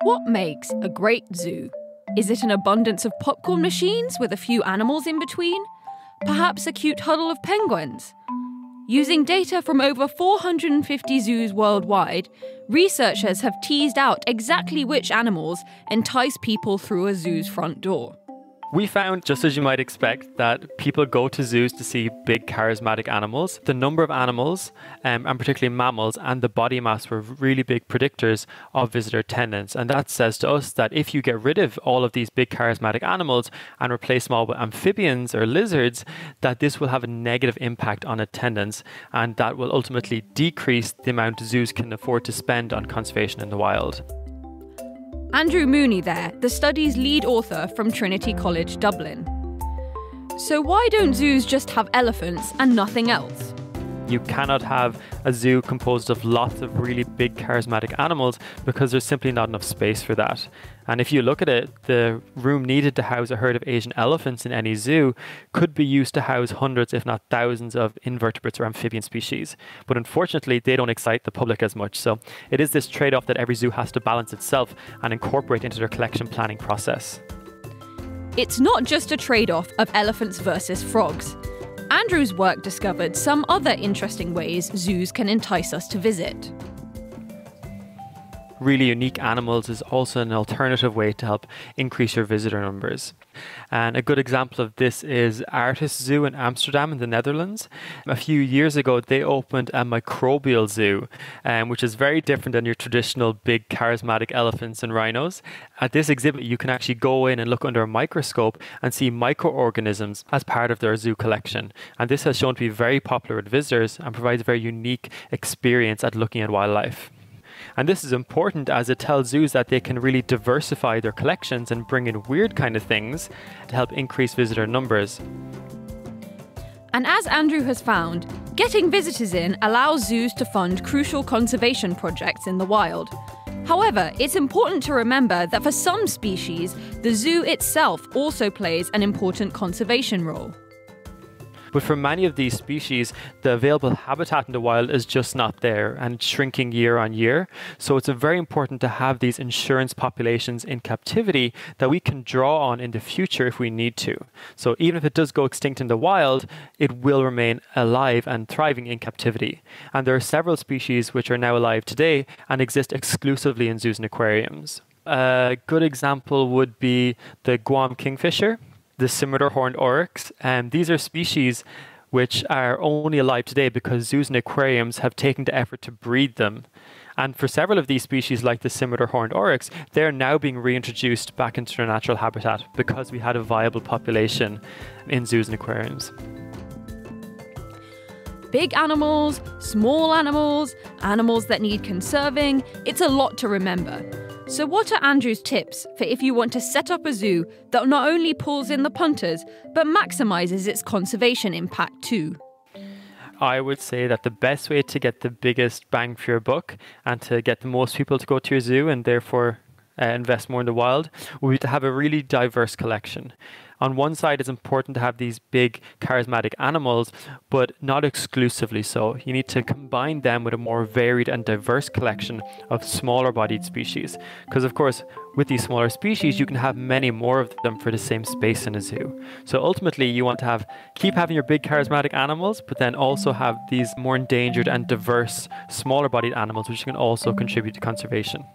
What makes a great zoo? Is it an abundance of popcorn machines with a few animals in between? Perhaps a cute huddle of penguins? Using data from over 450 zoos worldwide, researchers have teased out exactly which animals entice people through a zoo's front door. We found, just as you might expect, that people go to zoos to see big charismatic animals. The number of animals, and particularly mammals, and the body mass were really big predictors of visitor attendance. And that says to us that if you get rid of all of these big charismatic animals and replace them all with amphibians or lizards, that this will have a negative impact on attendance, and that will ultimately decrease the amount zoos can afford to spend on conservation in the wild. Andrew Mooney there, the study's lead author from Trinity College Dublin. So why don't zoos just have elephants and nothing else? You cannot have a zoo composed of lots of really big charismatic animals because there's simply not enough space for that. And if you look at it, the room needed to house a herd of Asian elephants in any zoo could be used to house hundreds, if not thousands, of invertebrates or amphibian species. But unfortunately, they don't excite the public as much. So it is this trade-off that every zoo has to balance itself and incorporate into their collection planning process. It's not just a trade-off of elephants versus frogs. Andrew's work discovered some other interesting ways zoos can entice us to visit. Really unique animals is also an alternative way to help increase your visitor numbers. And a good example of this is Artis Zoo in Amsterdam in the Netherlands. A few years ago, they opened a microbial zoo, which is very different than your traditional big charismatic elephants and rhinos. At this exhibit, you can actually go in and look under a microscope and see microorganisms as part of their zoo collection. And this has shown to be very popular with visitors and provides a very unique experience at looking at wildlife. And this is important as it tells zoos that they can really diversify their collections and bring in weird kind of things to help increase visitor numbers. And as Andrew has found, getting visitors in allows zoos to fund crucial conservation projects in the wild. However, it's important to remember that for some species, the zoo itself also plays an important conservation role. But for many of these species, the available habitat in the wild is just not there and it's shrinking year on year. So it's very important to have these insurance populations in captivity that we can draw on in the future if we need to. So even if it does go extinct in the wild, it will remain alive and thriving in captivity. And there are several species which are now alive today and exist exclusively in zoos and aquariums. A good example would be the Guam kingfisher, the Scimitar horned oryx. These are species which are only alive today because zoos and aquariums have taken the effort to breed them. And for several of these species, like the Scimitar horned oryx, they're now being reintroduced back into their natural habitat because we had a viable population in zoos and aquariums. Big animals, small animals, animals that need conserving, it's a lot to remember. So what are Andrew's tips for if you want to set up a zoo that not only pulls in the punters, but maximises its conservation impact too? I would say that the best way to get the biggest bang for your buck and to get the most people to go to your zoo and therefore invest more in the wild would be to have a really diverse collection. On one side, it's important to have these big charismatic animals, but not exclusively so. You need to combine them with a more varied and diverse collection of smaller bodied species. Because of course, with these smaller species, you can have many more of them for the same space in a zoo. So ultimately, you want to keep having your big charismatic animals, but then also have these more endangered and diverse, smaller bodied animals, which can also contribute to conservation.